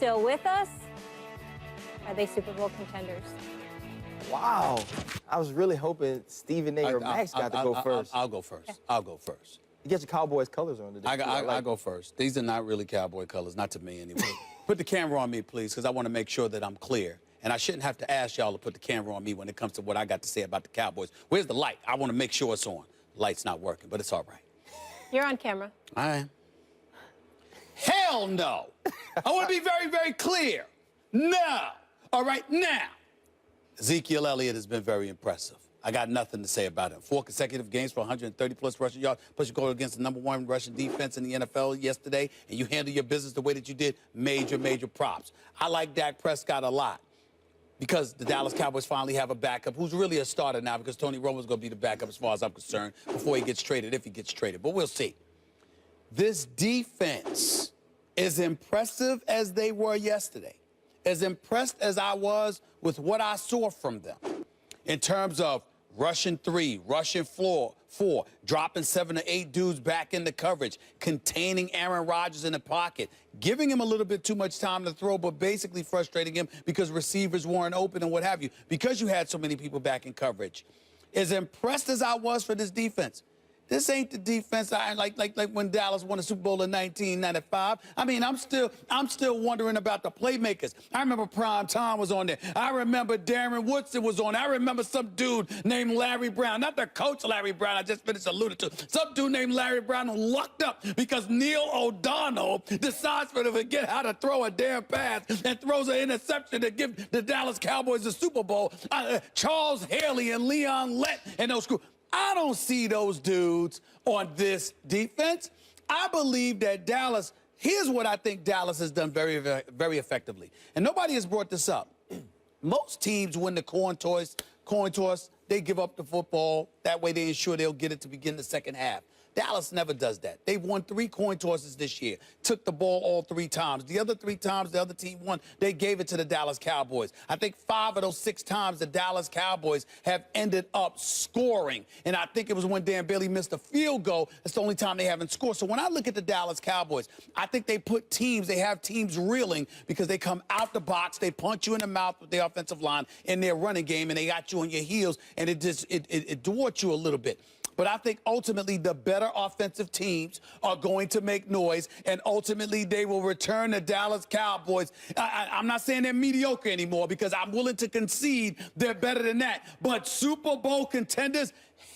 still with us? Are they Super Bowl contenders? Wow. I was really hoping Stephen A. or Max got to go first. I'll go first. Okay. I'll go first. You get your Cowboys colors on today. I go first. These are not really Cowboy colors, not to me anyway. Put the camera on me, please, because I want to make sure that I'm clear. And I shouldn't have to ask y'all to put the camera on me when it comes to what I got to say about the Cowboys. Where's the light? I want to make sure it's on. Light's not working, but it's all right. You're on camera. I am. Hell no. I want to be very, very clear. No. All right, now. Ezekiel Elliott has been very impressive. I got nothing to say about him. 4 consecutive games for 130-plus rushing yards, plus you go against the #1 rushing defense in the NFL yesterday, and you handle your business the way that you did. Major, major props. I like Dak Prescott a lot because the Dallas Cowboys finally have a backup who's really a starter now because Tony Romo's going to be the backup as far as I'm concerned before he gets traded, if he gets traded. But we'll see. This defense, as impressive as they were yesterday, as impressed as I was with what I saw from them in terms of rushing 3, rushing 4, dropping 7 or 8 dudes back into coverage, containing Aaron Rodgers in the pocket, giving him a little bit too much time to throw, but basically frustrating him because receivers weren't open and what have you, because you had so many people back in coverage. As impressed as I was for this defense, this ain't the defense like when Dallas won the Super Bowl in 1995. I mean, I'm still wondering about the playmakers. I remember Prime Time was on there. I remember Darren Woodson was on there. I remember some dude named Larry Brown, not the coach Larry Brown I just finished alluded to. Some dude named Larry Brown who lucked up because Neil O'Donnell decides to forget how to throw a damn pass and throws an interception to give the Dallas Cowboys the Super Bowl. Charles Haley and Leon Lett and those crew. I don't see those dudes on this defense. I believe that Dallas, here's what I think Dallas has done very, very, very effectively. And nobody has brought this up. Most teams win the coin toss, they give up the football. That way they ensure they'll get it to begin the second half. Dallas never does that. They've won 3 coin tosses this year, took the ball all 3 times. The other 3 times the other team won, they gave it to the Dallas Cowboys. I think 5 of those 6 times the Dallas Cowboys have ended up scoring. And I think it was when Dan Bailey missed a field goal. That's the only time they haven't scored. So when I look at the Dallas Cowboys, I think they have teams reeling because they come out the box, they punch you in the mouth with their offensive line in their running game, and they got you on your heels, and it dwarfs you a little bit. But I think ultimately the better offensive teams are going to make noise, and ultimately they will return the Dallas Cowboys. I'm not saying they're mediocre anymore because I'm willing to concede they're better than that. But Super Bowl contenders,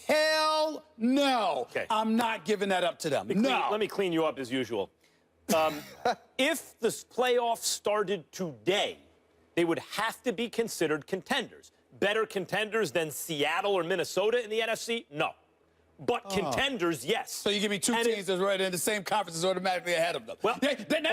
hell no. Okay. I'm not giving that up to them. Let me clean you up as usual. If the playoffs started today, they would have to be considered contenders. Better contenders than Seattle or Minnesota in the NFC? No. But contenders, yes. So you give me 2 teams that's right in the same conference is automatically ahead of them. Well, are they contenders?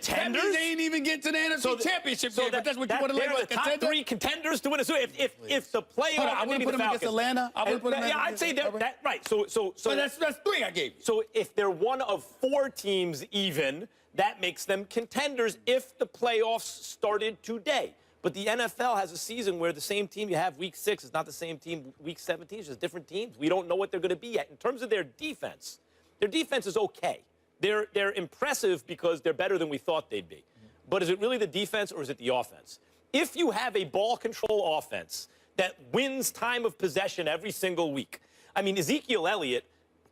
That means they ain't even get to the NFC Championship game, but that's what you want to label as contenders? Top 3 contenders to win a Super Bowl. If the playoff, I wouldn't put them against Atlanta. I wouldn't put them. Yeah, I'd say that right. So but that's 3 I gave you. So if they're one of 4 teams even, that makes them contenders if the playoffs started today. But the NFL has a season where the same team you have week 6 is not the same team week 17. It's just different teams. We don't know what they're going to be yet. In terms of their defense is okay. They're impressive because they're better than we thought they'd be. But is it really the defense or is it the offense? If you have a ball control offense that wins time of possession every single week, I mean, Ezekiel Elliott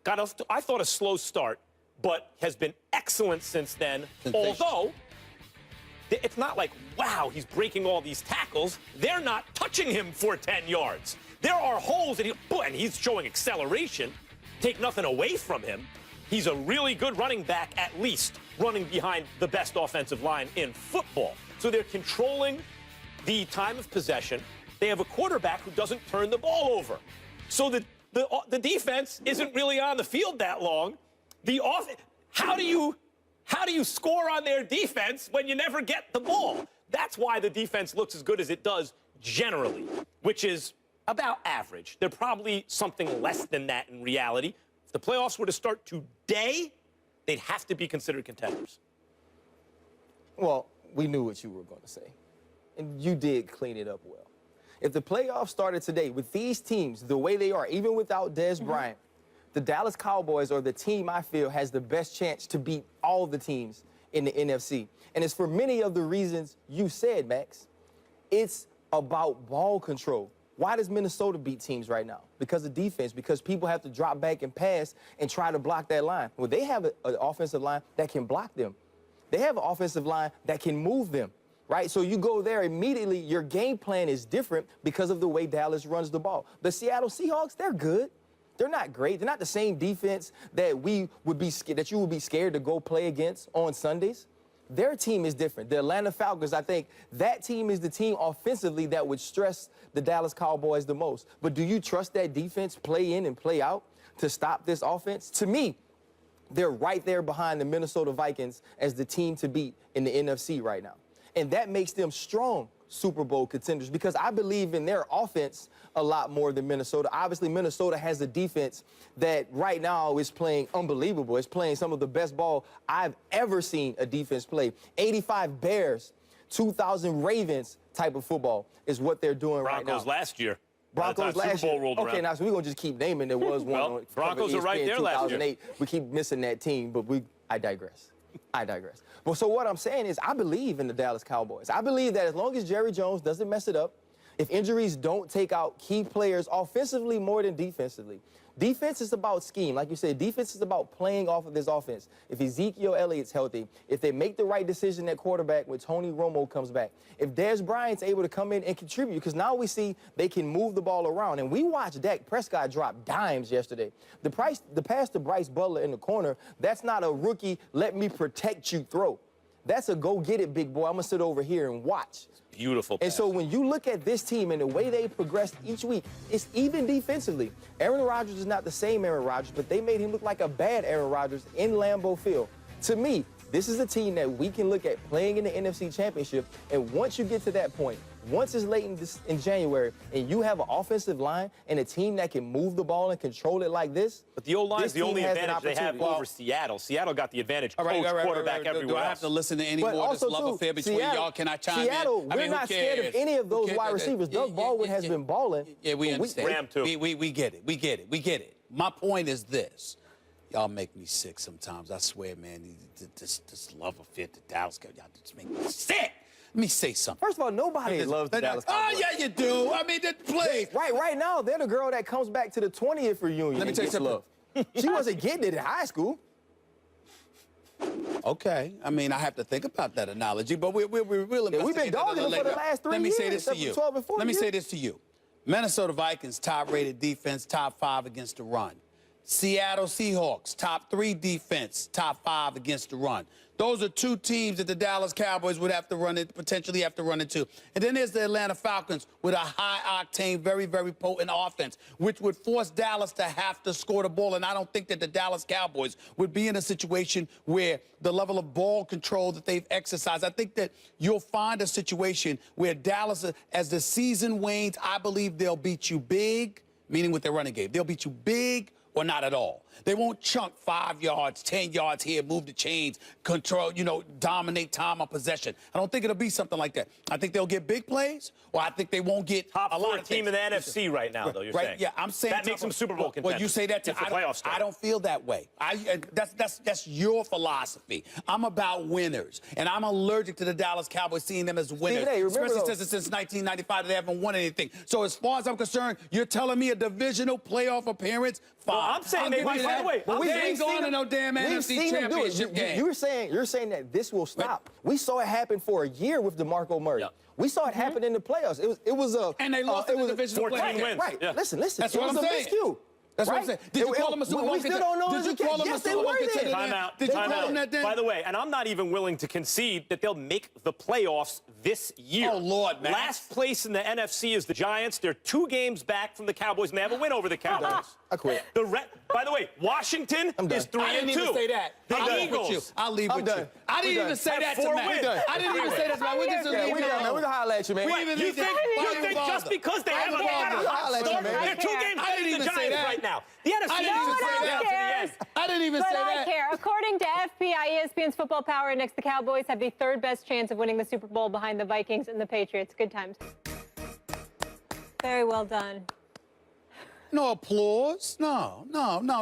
got off to, I thought, a slow start, but has been excellent since then, although it's not like, wow, he's breaking all these tackles. They're not touching him for 10 yards. There are holes, and he's showing acceleration. Take nothing away from him. He's a really good running back, at least, running behind the best offensive line in football. So they're controlling the time of possession. They have a quarterback who doesn't turn the ball over. So the defense isn't really on the field that long. How do you score on their defense when you never get the ball? That's why the defense looks as good as it does generally, which is about average. They're probably something less than that in reality. If the playoffs were to start today, they'd have to be considered contenders. Well, we knew what you were going to say, and you did clean it up well. If the playoffs started today with these teams the way they are, even without Dez Bryant, the Dallas Cowboys are the team I feel has the best chance to beat all the teams in the NFC. And it's for many of the reasons you said, Max. It's about ball control. Why does Minnesota beat teams right now? Because of defense, because people have to drop back and pass and try to block that line. Well, they have an offensive line that can block them. They have an offensive line that can move them, right? So you go there immediately, your game plan is different because of the way Dallas runs the ball. The Seattle Seahawks, they're good. They're not great. They're not the same defense that you would be scared to go play against on Sundays. Their team is different. The Atlanta Falcons, I think that team is the team offensively that would stress the Dallas Cowboys the most. But do you trust that defense play in and play out to stop this offense? To me, they're right there behind the Minnesota Vikings as the team to beat in the NFC right now. And that makes them strong Super Bowl contenders because I believe in their offense a lot more than Minnesota. Obviously, Minnesota has a defense that right now is playing unbelievable. It's playing some of the best ball I've ever seen a defense play. 85 Bears, 2,000 Ravens type of football is what they're doing right now. Broncos last year. Broncos last Super Bowl year. rolled Okay, around. now so we're gonna just keep naming. There was one. Well, on Broncos are right ESPN there last year. 2008. We keep missing that team, but I digress. I digress. But so what I'm saying is I believe in the Dallas Cowboys. I believe that as long as Jerry Jones doesn't mess it up, if injuries don't take out key players offensively more than defensively. Defense is about scheme. Like you said, defense is about playing off of this offense. If Ezekiel Elliott's healthy, if they make the right decision at quarterback when Tony Romo comes back, if Dez Bryant's able to come in and contribute, because now we see they can move the ball around. And we watched Dak Prescott drop dimes yesterday. The pass to Bryce Butler in the corner, that's not a rookie, let me protect you throw. That's a go get it, big boy. I'm going to sit over here and watch. Beautiful pass. And so when you look at this team and the way they progressed each week, it's even defensively. Aaron Rodgers is not the same Aaron Rodgers, but they made him look like a bad Aaron Rodgers in Lambeau Field. To me, this is a team that we can look at playing in the NFC Championship, and once you get to that point, once it's late in January, and you have an offensive line and a team that can move the ball and control it like this. But the O-line is this the only team has an advantage they have opportunity. over Seattle. Seattle got the advantage. All right, Coach, quarterback, everywhere Do I have else. to listen to any But more of this also, love too, affair between y'all? Can I chime Seattle, in? I we're mean, not scared of any of those wide receivers. Doug Baldwin has been balling. Yeah, we understand. Ram too. We get it. We get it. We get it. My point is this. Y'all make me sick sometimes. I swear, man. This love affair to Dallas, y'all just make me sick. Let me say something. First of all, nobody loves the Dallas Cowboys. Oh, yeah, you do. I mean, please. Right now, they're the girl that comes back to the 20th reunion. Let me tell you something. She wasn't getting it in high school. Okay. I mean, I have to think about that analogy, but we'll investigate we've been dogging that a them little for the later. last 3 Let me say years, this to you. 12 and 14 Let me say years. this to you. Minnesota Vikings, top-rated defense, top 5 against the run. Seattle Seahawks, top 3 defense, top 5 against the run. Those are 2 teams that the Dallas Cowboys would have to potentially have to run into. And then there's the Atlanta Falcons with a high-octane, very, very potent offense, which would force Dallas to have to score the ball. And I don't think that the Dallas Cowboys would be in a situation where the level of ball control that they've exercised. I think that you'll find a situation where Dallas, as the season wanes, I believe they'll beat you big, meaning with their running game. They'll beat you big or not at all. They won't chunk 5 yards, 10 yards here, move the chains, control, dominate time of possession. I don't think it'll be something like that. I think they'll get big plays, or I think they won't get Top a lot 4 of team things. in the NFC right now, though, you're saying. Yeah, I'm saying that makes them Super Bowl contenders. Well, you say that if the playoffs start. I don't feel that way. That's your philosophy. I'm about winners, and I'm allergic to the Dallas Cowboys seeing them as winners, especially since 1995 they haven't won anything. So as far as I'm concerned, you're telling me a divisional playoff appearance? Fine. Well, I'm saying they might. By the way, they ain't going to no damn NFC Championship game. You're saying that this will stop. We saw it happen for a year with DeMarco Murray. Yep. We saw it happen in the playoffs. It was a and they lost in the divisional 14 wins. Right. Yeah. Listen. That's what I'm saying. Miscue. That's what I'm saying. Did you call them a Super Bowl contender? We still don't know. Did you call them a Super Bowl contender? Time out. Did you Time call them out. that then? By the way, and I'm not even willing to concede that they'll make the playoffs this year. Oh, Lord, man. Last place in the NFC is the Giants. They're 2 games back from the Cowboys, and they have a win over the Cowboys. I quit. By the way, Washington is 3-2. I didn't even say that. The Eagles. I'll leave with you. I didn't even say that to Four Matt. wins. I didn't even say that to Matt. We just leave We it done, man. alone. We can holler at you, man. You think just because they have a hot start, they're 2 games I didn't behind the even say Giants that. right now. The NFC I didn't even say that. I didn't even say But I that. care. According to FPI, ESPN's Football Power Index, the Cowboys have the 3rd best chance of winning the Super Bowl behind the Vikings and the Patriots. Good times. Very well done. no applause. No.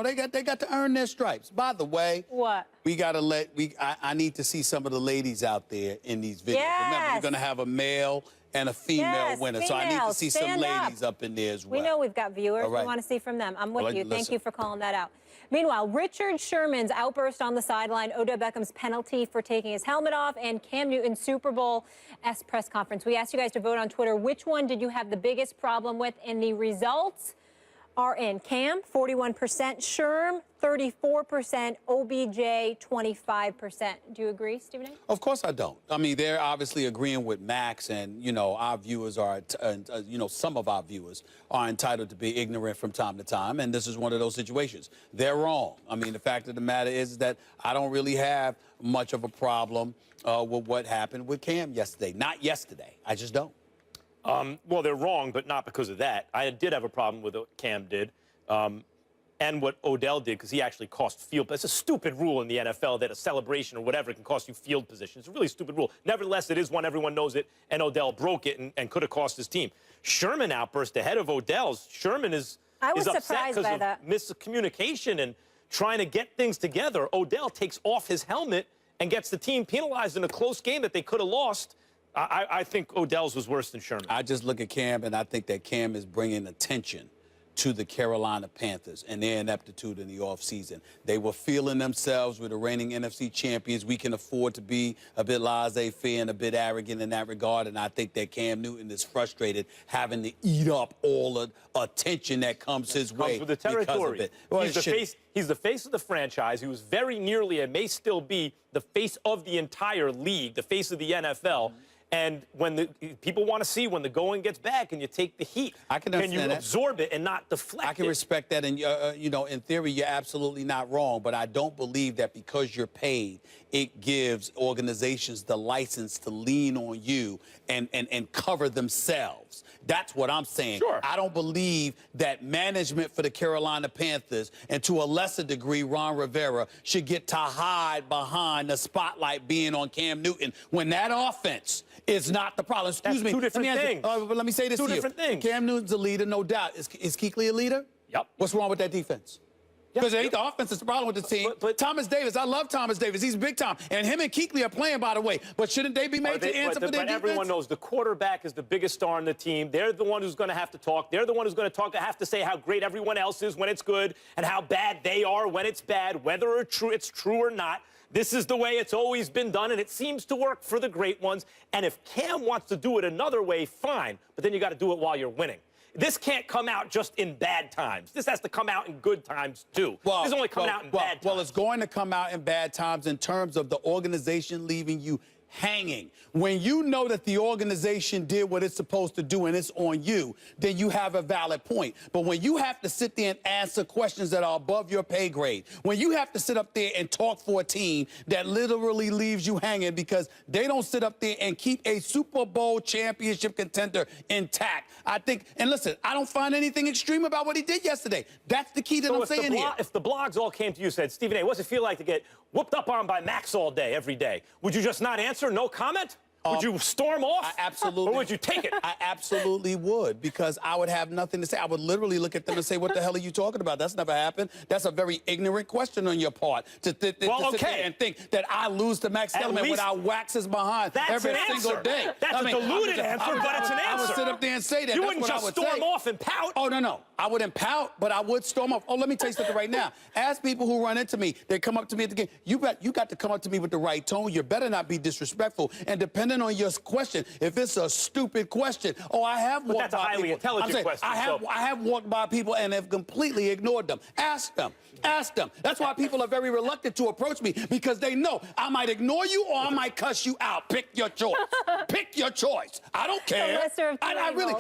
They got to earn their stripes. By the way, What? we gotta I need to see some of the ladies out there in these videos. Yes. Remember, you're gonna have a male and a female Yes, winner, so I need to females, see some stand up. ladies up in there as well. We know we've got viewers. All right. We want to see from them. I'm with Well, you. Thank listen. you for calling that out. Meanwhile, Richard Sherman's outburst on the sideline, Odell Beckham's penalty for taking his helmet off, and Cam Newton's Super Bowl press conference. We asked you guys to vote on Twitter. Which one did you have the biggest problem with? And the results are in. Cam, 41%, Sherm, 34%, OBJ, 25%. Do you agree, Stephen A? Of course I don't. I mean, they're obviously agreeing with Max, and, you know, our viewers are, some of our viewers are entitled to be ignorant from time to time, and this is one of those situations. They're wrong. I mean, the fact of the matter is that I don't really have much of a problem with what happened with Cam yesterday. Not yesterday. I just don't. Well, they're wrong, but not because of that. I did have a problem with what Cam did and what Odell did, because he actually cost field. It's a stupid rule in the NFL that a celebration or whatever can cost you field position. It's a really stupid rule. Nevertheless, it is one. Everyone knows it, and Odell broke it and could have cost his team. Sherman outburst ahead of Odell's. Sherman is upset because of miscommunication and trying to get things together. Odell takes off his helmet and gets the team penalized in a close game that they could have lost. I think Odell's was worse than Sherman. I just look at Cam, and I think that Cam is bringing attention to the Carolina Panthers and their ineptitude in the offseason. They were feeling themselves with the reigning NFC champions. We can afford to be a bit laissez-faire and a bit arrogant in that regard, and I think that Cam Newton is frustrated having to eat up all the attention that comes his way with the territory. because of it. Well, He's the face of the franchise. He was very nearly and may still be the face of the entire league, the face of the NFL. And when the people want to see when the going gets bad, can you take the heat? I can understand you that. absorb it and not deflect it? I can respect that, and you know, in theory, you're absolutely not wrong. But I don't believe that because you're paid, it gives organizations the license to lean on you and cover themselves. That's what I'm saying. Sure. I don't believe that management for the Carolina Panthers, and to a lesser degree, Ron Rivera, should get to hide behind the spotlight being on Cam Newton when that offense is not the problem. Excuse me. Two different things. But let me say this to you. Two different things. Cam Newton's a leader, no doubt. Is Kuechly a leader? Yep. What's wrong with that defense? Because it ain't the offense that's the problem with the team. But Thomas Davis, I love Thomas Davis. He's big time. And him and Kuechly are playing, by the way. But shouldn't they be made to answer for their defense? Everyone knows the quarterback is the biggest star on the team. They're the one who's going to have to talk. They're the one who's going to have to say how great everyone else is when it's good and how bad they are when it's bad, whether it's true or not. This is the way it's always been done, and it seems to work for the great ones. And if Cam wants to do it another way, fine. But then you got to do it while you're winning. This can't come out just in bad times. This has to come out in good times, too. Well, this is only coming out in bad times. Well, it's going to come out in bad times in terms of the organization leaving you hanging. When you know that the organization did what it's supposed to do and it's on you, then you have a valid point. But when you have to sit there and answer questions that are above your pay grade, when you have to sit up there and talk for a team that literally leaves you hanging because they don't sit up there and keep a Super Bowl championship contender intact, I think, and listen, I don't find anything extreme about what he did yesterday. That's the key that I'm saying here. If the blogs all came to you and said, Stephen A., what's it feel like to get whooped up on by Max all day, every day? Would you just not answer? No comment? Would you storm off? I absolutely. Or would you take it? I absolutely would, because I would have nothing to say. I would literally look at them and say, what the hell are you talking about? That's never happened. That's a very ignorant question on your part to sit there and think that I lose to Max Kellerman when I wax his behind every single day. That's a diluted answer, but it's an answer. I would sit up there and say that. You wouldn't just storm off and pout. Oh, no. I wouldn't pout, but I would storm off. Oh, let me tell you something right now. Ask people who run into me. They come up to me at the game. You got to come up to me with the right tone. You better not be disrespectful. And depending on your question, if it's a stupid question, I have walked by people. That's a highly intelligent question. I have walked by people and have completely ignored them. Ask them. Ask them. That's why people are very reluctant to approach me, because they know I might ignore you or I might cuss you out. Pick your choice. Pick your choice. I don't care. I really.